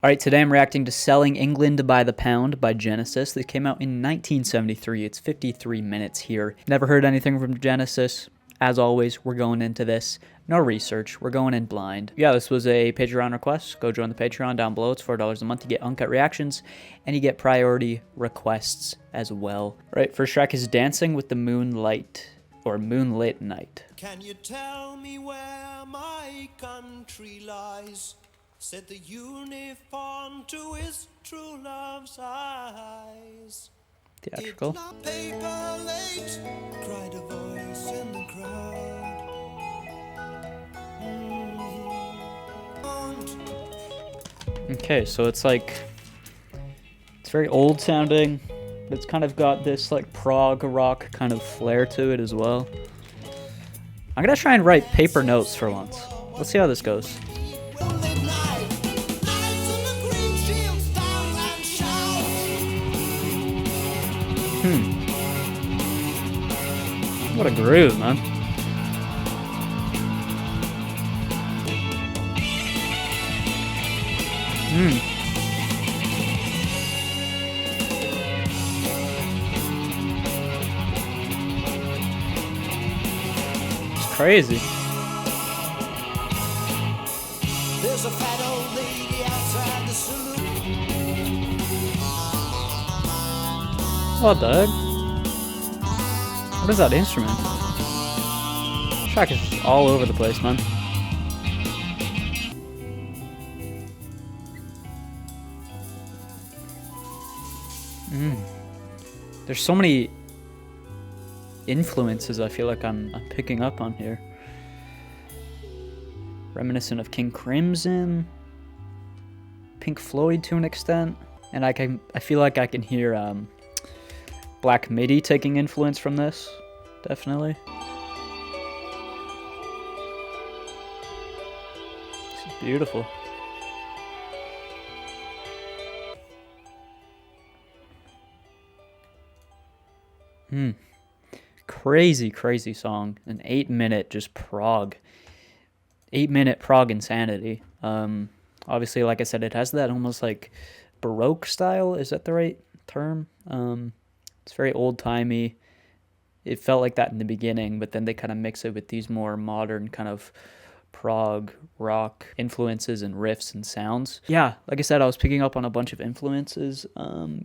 Alright, today I'm reacting to Selling England by the Pound by Genesis. This came out in 1973. It's 53 minutes here. Never heard anything from Genesis. As always, we're going into this. No research. We're going in blind. Yeah, this was a Patreon request. Go join the Patreon down below. It's $4 a month. You get uncut reactions, and you get priority requests as well. Alright, first track is Dancing with the Moonlight, or Moonlit Knight. Can you tell me where my country lies? Said the uniform to his true love's eyes. Theatrical. It's not paper late, cried a voice in the crowd. Okay, so it's like, it's very old sounding. It's kind of got this like prog rock kind of flair to it as well. I'm gonna try and write paper notes for once. Let's see how this goes. What a groove, man. It's crazy. There's a fat old lady outside the saloon. What the heck? What is that instrument? This track is just all over the place, man. There's so many influences I feel like I'm picking up on here. Reminiscent of King Crimson, Pink Floyd to an extent, and I feel like I can hear Black Midi taking influence from this, definitely. This is beautiful. Crazy, crazy song. An 8-minute just prog. 8-minute prog insanity. Obviously, like I said, it has that almost like Baroque style. Is that the right term? It's very old-timey. It felt like that in the beginning, but then they kind of mix it with these more modern kind of prog rock influences and riffs and sounds. Yeah, like I said, I was picking up on a bunch of influences.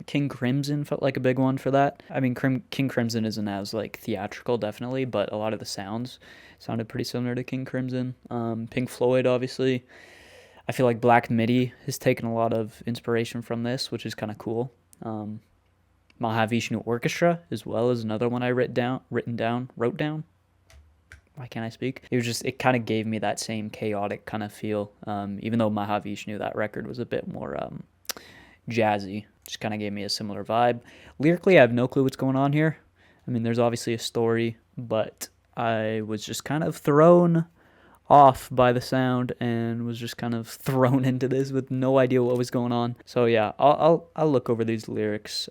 King Crimson felt like a big one for that. I mean, King Crimson isn't as like theatrical, definitely, but a lot of the sounds sounded pretty similar to King Crimson. Pink Floyd, obviously. I feel like Black Midi has taken a lot of inspiration from this, which is kind of cool. Mahavishnu Orchestra as well is another one I wrote down. Why can't I speak? It kind of gave me that same chaotic kind of feel. Even though Mahavishnu, that record was a bit more jazzy, just kind of gave me a similar vibe. Lyrically, I have no clue what's going on here. I mean, there's obviously a story, but I was just kind of thrown off by the sound and was just kind of thrown into this with no idea what was going on. So yeah, I'll look over these lyrics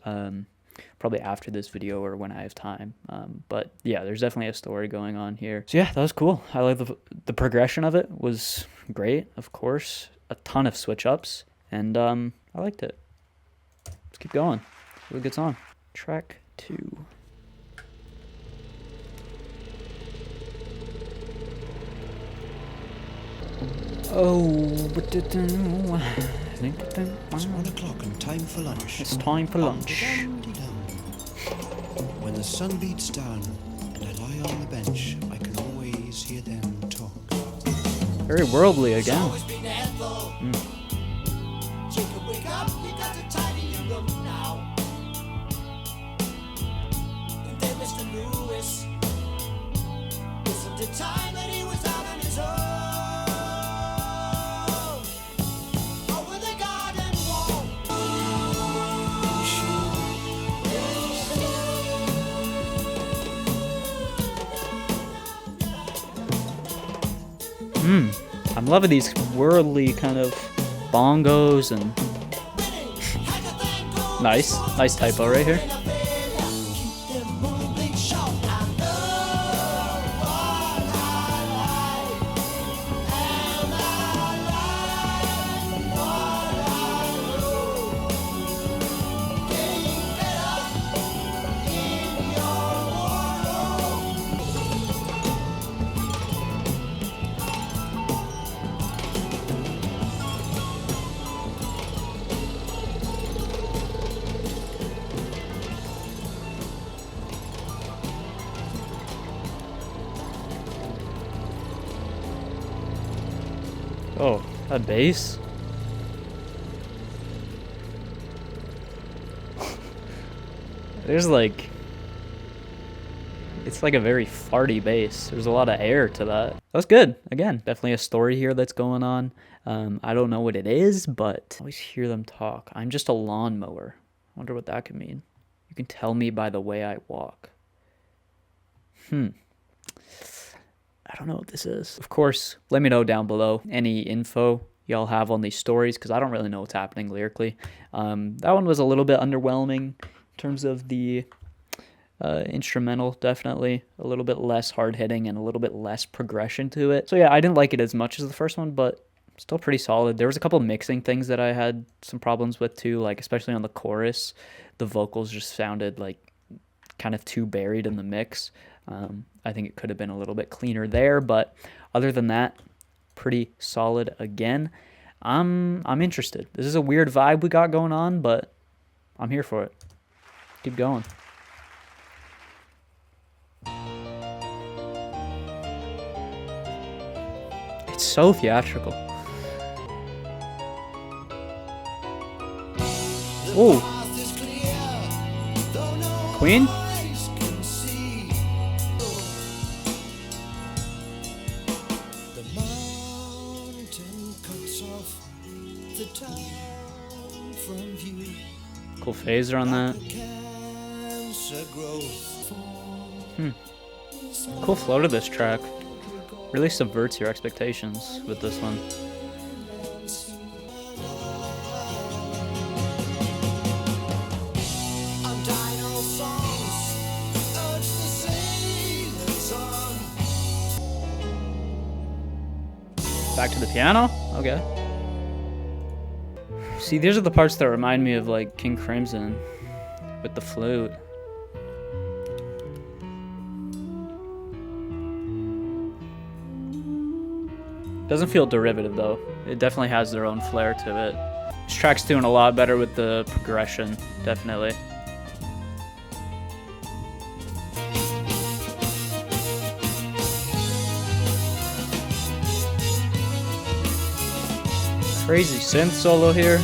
probably after this video or when I have time. But yeah, there's definitely a story going on here. So yeah, that was cool. I like the progression of it was great, of course. A ton of switch ups, and I liked it. Let's keep going. Really good song. Track 2. Oh, It's 1 o'clock and time for lunch. it's time for lunch. When the sun beats down and I lie on the bench, I can always hear them talk. Very worldly again. I'm loving these worldly kind of bongos and nice typo right here. That bass? There's like... It's like a very farty bass. There's a lot of air to that. That's good. Again, definitely a story here that's going on. I don't know what it is, but I always hear them talk. I'm just a lawnmower. I wonder what that could mean. You can tell me by the way I walk. I don't know what this is. Of course, let me know down below any info y'all have on these stories, because I don't really know what's happening lyrically. That one was a little bit underwhelming in terms of the instrumental, definitely. A little bit less hard-hitting and a little bit less progression to it. So yeah, I didn't like it as much as the first one, but still pretty solid. There was a couple mixing things that I had some problems with too, like especially on the chorus. The vocals just sounded like kind of too buried in the mix. I think it could have been a little bit cleaner there, but other than that, pretty solid again. I'm interested. This is a weird vibe we got going on, but I'm here for it. Keep going. It's so theatrical. Ooh. Queen? Cool phaser on that. Cool flow to this track. Really subverts your expectations with this one. Back to the piano? Okay. See, these are the parts that remind me of like King Crimson with the flute. Doesn't feel derivative though. It definitely has their own flair to it. This track's doing a lot better with the progression, definitely. Crazy synth solo here.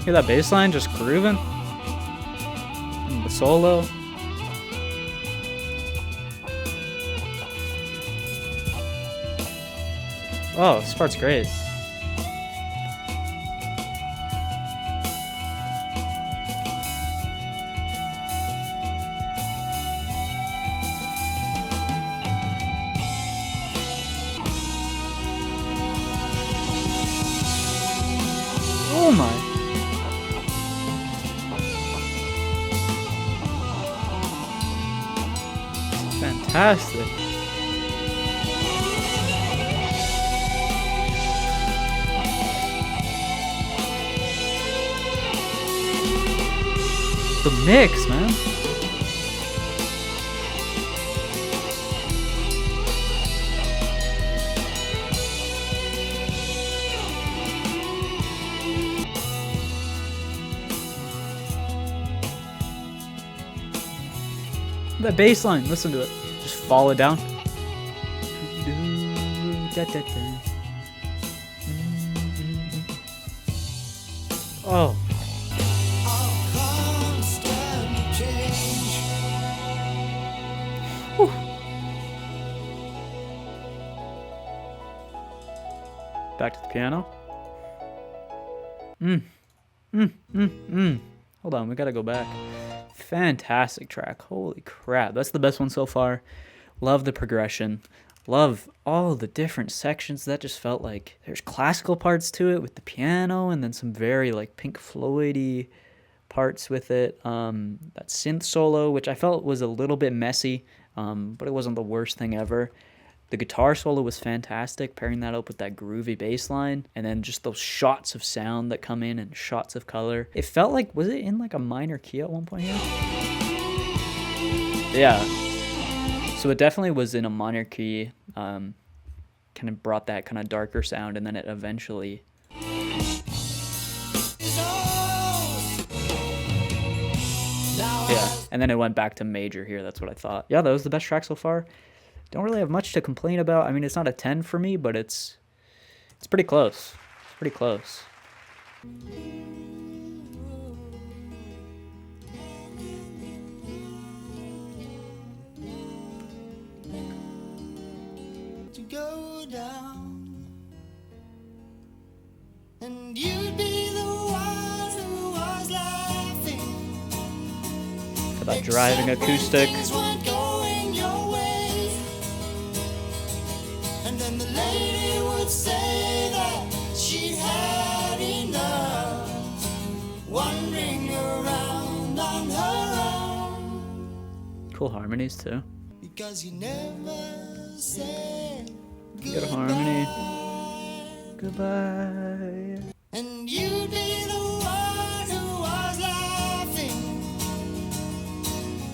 Hear that bass line just grooving? And the solo. Oh, this part's great. Oh my. Fantastic. The mix, man. That bass line, listen to it. Just fall it down. Oh. Whew. Back to the piano. Hold on, we gotta go back. Fantastic track. Holy crap. That's the best one so far. Love the progression. Love all the different sections. That just felt like there's classical parts to it with the piano and then some very like Pink Floyd-y parts with it. That synth solo, which I felt was a little bit messy. but it wasn't the worst thing ever. The guitar solo was fantastic, pairing that up with that groovy bass line, and then just those shots of sound that come in and shots of color. It felt like, was it in like a minor key at one point here? Yeah. So it definitely was in a minor key, kind of brought that kind of darker sound, and then it eventually... Yeah, and then it went back to major here, that's what I thought. Yeah, that was the best track so far. Don't really have much to complain about. I mean, it's not a 10 for me, but it's pretty close. It's pretty close. To go down, and you'd be the one who was laughing. For that driving acoustic. And then the lady would say that she had enough, wandering around on her own. Cool harmonies too. Because you never said Good harmony. Goodbye. And you'd be the one who was laughing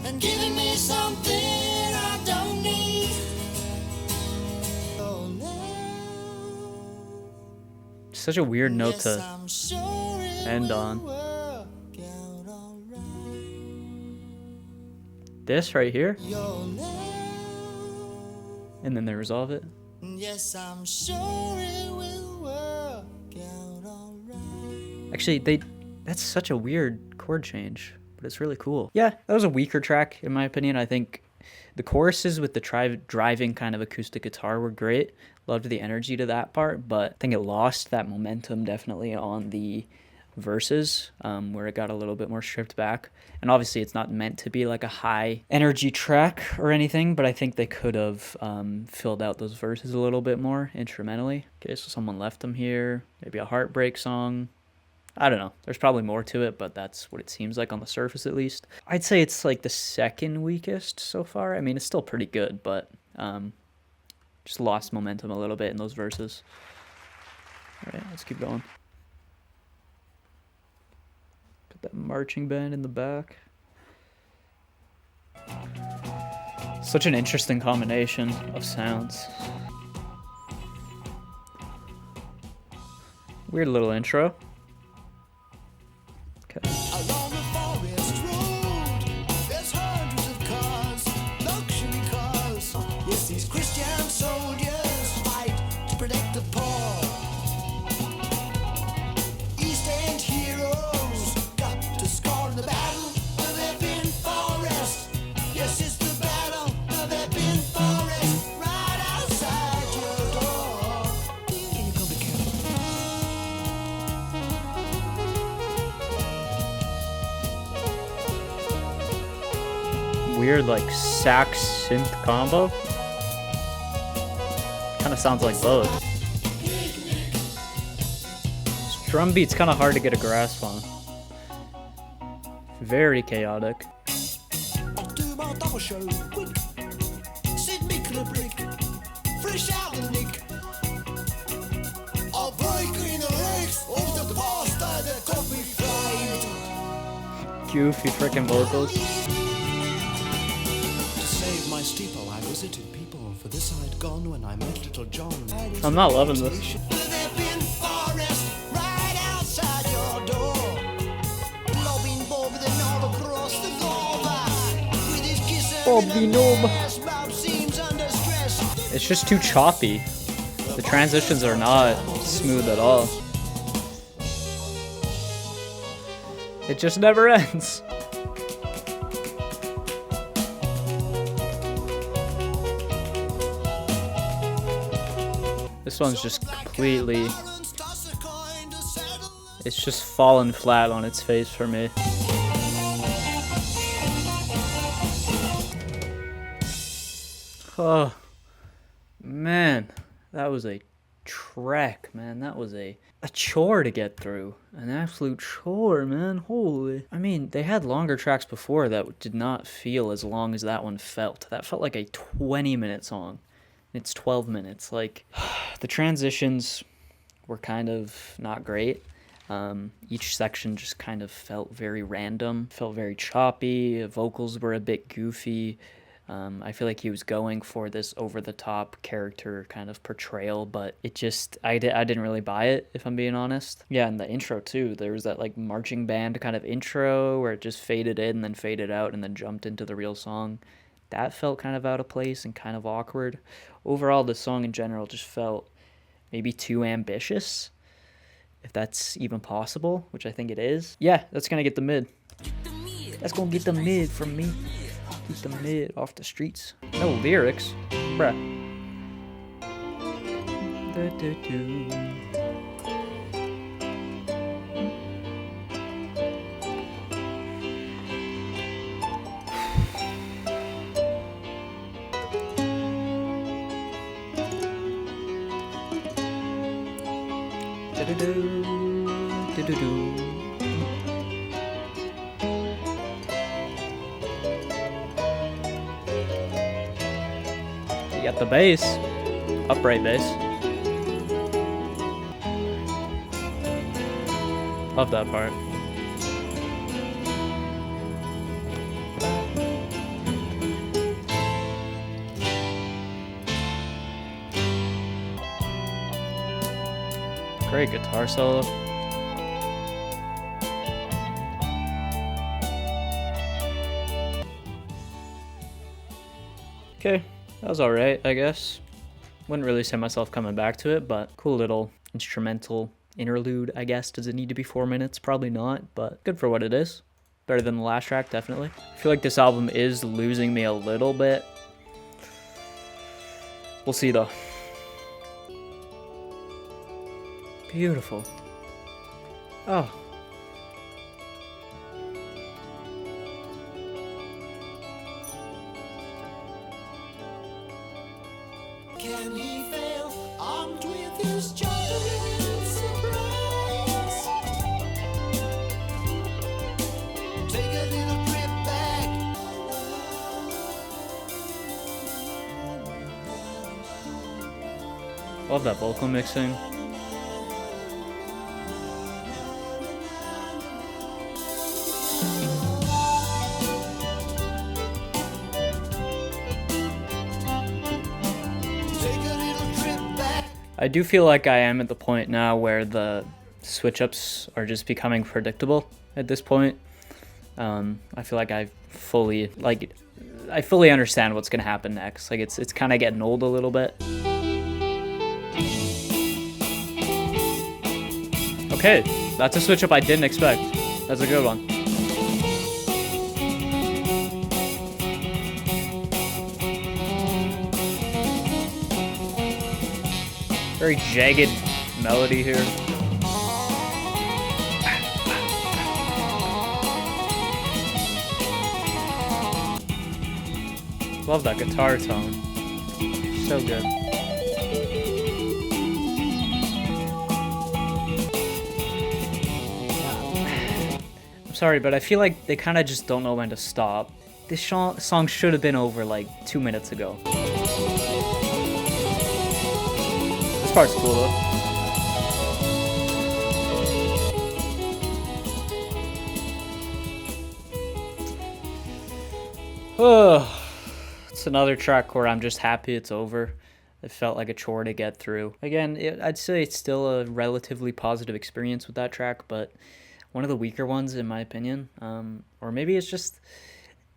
and giving me something I don't need. Such a weird note to end on. This right here, and then they resolve it. Yes, I'm sure it will work out all right. Actually, that's such a weird chord change, but it's really cool. Yeah, that was a weaker track in my opinion. I think the choruses with the driving kind of acoustic guitar were great. Loved the energy to that part, but I think it lost that momentum definitely on the verses, where it got a little bit more stripped back. And obviously it's not meant to be like a high energy track or anything, but I think they could have filled out those verses a little bit more instrumentally. Okay, so someone left them here, maybe a heartbreak song. I don't know. There's probably more to it, but that's what it seems like on the surface at least. I'd say it's like the second weakest so far. I mean, it's still pretty good, but just lost momentum a little bit in those verses. All right, let's keep going. Put that marching band in the back. Such an interesting combination of sounds. Weird little intro. Okay. Along the forest road, there's hundreds of cars, luxury cars. Yes, these Christian soldiers fight to protect the poor. East End heroes got to score in the Battle of Epping Forest. Yes, it's the Battle of Epping Forest, right outside your door. Can you come to camp? Weird like sax synth combo. Kind of sounds like both. This drum beat's kind of hard to get a grasp on. Very chaotic. Do my double show quick. Sit me clip fresh out the nick. I'll break in the legs of the master that got me flamed. Goofy freaking vocals. To save my steeple, I visited people, for this I had gone when I met little John. I'm not loving this. Epping Forest, right outside your door. Lobbing Bob the knob across the Gorba. With his kiss Bob the knob. Bob seems under stress. It's just too choppy. The transitions are not smooth at all. It just never ends. This one's just completely... It's just fallen flat on its face for me. Oh, man. That was a trek, man. That was a chore to get through. An absolute chore, man. Holy. I mean, they had longer tracks before that did not feel as long as that one felt. That felt like a 20-minute song. It's 12 minutes. Like, the transitions were kind of not great. Each section just kind of felt very random, felt very choppy. Vocals were a bit goofy. I feel like he was going for this over-the-top character kind of portrayal, but it just, I didn't really buy it, if I'm being honest. Yeah, and the intro too, there was that like marching band kind of intro where it just faded in and then faded out and then jumped into the real song. That felt kind of out of place and kind of awkward. Overall, the song in general just felt maybe too ambitious, if that's even possible, which I think it is. Yeah, that's gonna get the mid. That's gonna get the mid from me. Keep the mid off the streets. No lyrics, bruh. You got the bass, upright bass. Love that part. Great guitar solo. Okay, that was alright, I guess. Wouldn't really see myself coming back to it, but cool little instrumental interlude, I guess. Does it need to be 4 minutes? Probably not, but good for what it is. Better than the last track, definitely. I feel like this album is losing me a little bit. We'll see, though. Beautiful. Oh. Can he fail, armed with his joy and surprise? Take a little trip back. Love that vocal mixing. I do feel like I am at the point now where the switch-ups are just becoming predictable at this point. I feel like I fully understand what's gonna happen next. Like it's kind of getting old a little bit. Okay, that's a switch-up I didn't expect. That's a good one. Very jagged melody here. Love that guitar tone. So good. I'm sorry, but I feel like they kind of just don't know when to stop. This song should have been over like 2 minutes ago. This part's cool though. Oh, it's another track where I'm just happy it's over. It felt like a chore to get through. Again, I'd say it's still a relatively positive experience with that track, but one of the weaker ones in my opinion. Or maybe it's just,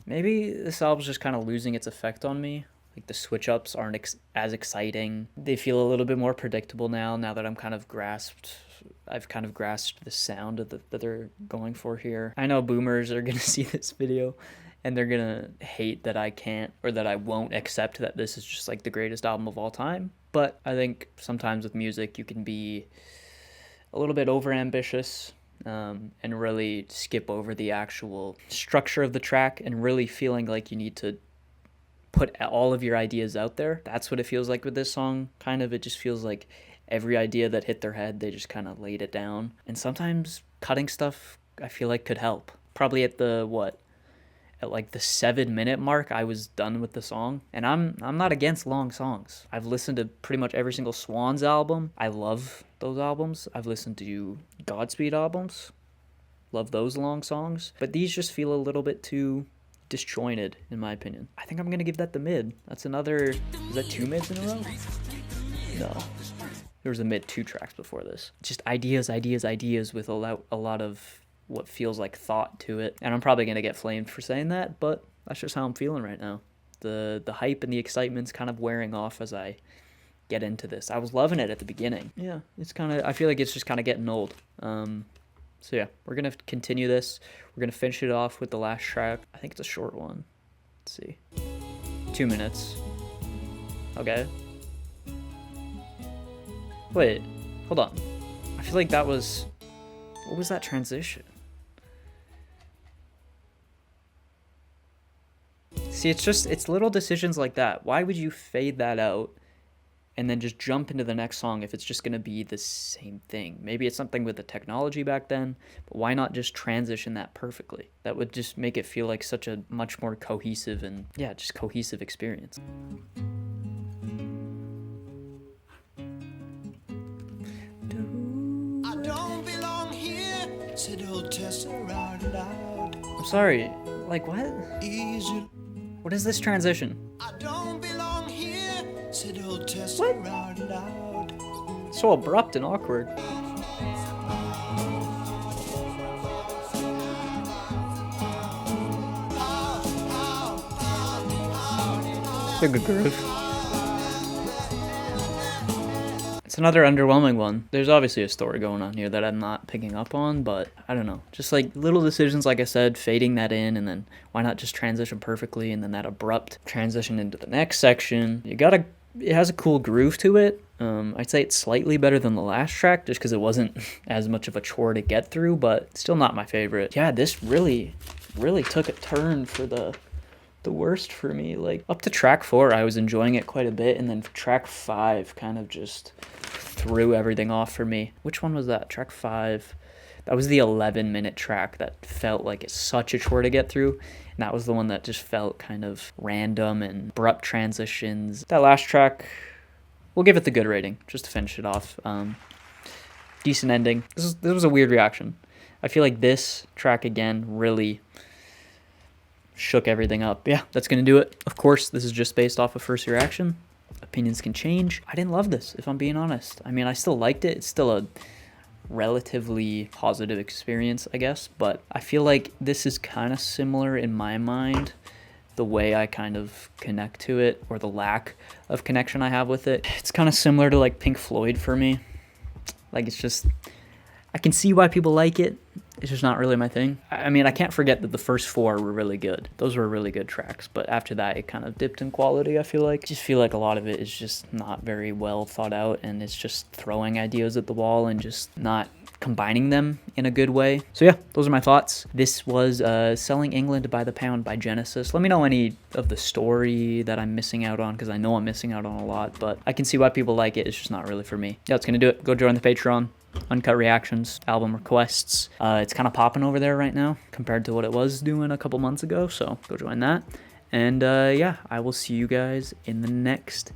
maybe this album's just kind of losing its effect on me. Like the switch ups aren't as exciting. They feel a little bit more predictable now that I've kind of grasped the sound that they're going for here. I know boomers are gonna see this video and they're gonna hate that I can't, or that I won't accept that this is just like the greatest album of all time. But I think sometimes with music you can be a little bit overambitious and really skip over the actual structure of the track and really feeling like you need to put all of your ideas out there. That's what it feels like with this song. Kind of, it just feels like every idea that hit their head, they just kind of laid it down. And sometimes cutting stuff, I feel like, could help. Probably at the, at like the 7-minute mark, I was done with the song. And I'm not against long songs. I've listened to pretty much every single Swans album. I love those albums. I've listened to Godspeed albums. Love those long songs. But these just feel a little bit too disjointed, in my opinion. I think I'm going to give that the mid. That's another... Is that 2 mids in a row? No. There was a mid 2 tracks before this. Just ideas with a lot of what feels like thought to it. And I'm probably going to get flamed for saying that, but that's just how I'm feeling right now. The hype and the excitement's kind of wearing off as I get into this. I was loving it at the beginning. Yeah, it's kind of... I feel like it's just kind of getting old. So yeah, we're going to continue this. We're going to finish it off with the last track. I think it's a short one. Let's see. 2 minutes. Okay. Wait, hold on. I feel like that was... What was that transition? See, it's little decisions like that. Why would you fade that out and then just jump into the next song if it's just going to be the same thing? Maybe it's something with the technology back then, but why not just transition that perfectly? That would just make it feel like such a much more cohesive and, yeah, just cohesive experience. I don't belong here, said old Tessa out loud. I'm sorry, like what? Easy. What is this transition? I don't belong here, said old Tessa What? out loud. So abrupt and awkward. It's a good groove. It's another underwhelming one. There's obviously a story going on here that I'm not picking up on, but I don't know. Just like little decisions, like I said, fading that in, and then why not just transition perfectly, and then that abrupt transition into the next section. It has a cool groove to it. I'd say it's slightly better than the last track just because it wasn't as much of a chore to get through, but still not my favorite. Yeah, this really took a turn for the worst for me. Like up to track 4, I was enjoying it quite a bit, and then track 5 kind of just threw everything off for me. Which one was that? Track 5. That was the 11-minute track that felt like it's such a chore to get through. And that was the one that just felt kind of random and abrupt transitions. That last track, we'll give it the good rating just to finish it off. Decent ending. This was a weird reaction. I feel like this track again really shook everything up. Yeah, that's going to do it. Of course, this is just based off of first reaction. Opinions can change. I didn't love this, if I'm being honest. I mean, I still liked it. It's still a relatively positive experience, I guess. But I feel like this is kind of similar in my mind, the way I kind of connect to it, or the lack of connection I have with it. It's kind of similar to like Pink Floyd for me. Like, it's just... I can see why people like it. It's just not really my thing. I mean, I can't forget that the first 4 were really good. Those were really good tracks. But after that, it kind of dipped in quality, I feel like. I just feel like a lot of it is just not very well thought out. And it's just throwing ideas at the wall and just not combining them in a good way. So yeah, those are my thoughts. This was Selling England by the Pound by Genesis. Let me know any of the story that I'm missing out on, because I know I'm missing out on a lot. But I can see why people like it. It's just not really for me. Yeah, that's going to do it. Go join the Patreon. Uncut reactions, album requests. It's kind of popping over there right now compared to what it was doing a couple months ago, so go join that. And yeah, I will see you guys in the next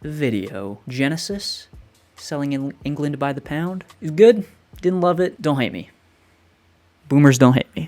video. Genesis, Selling England by the Pound is good. Didn't love it. Don't hate me. Boomers don't hate me.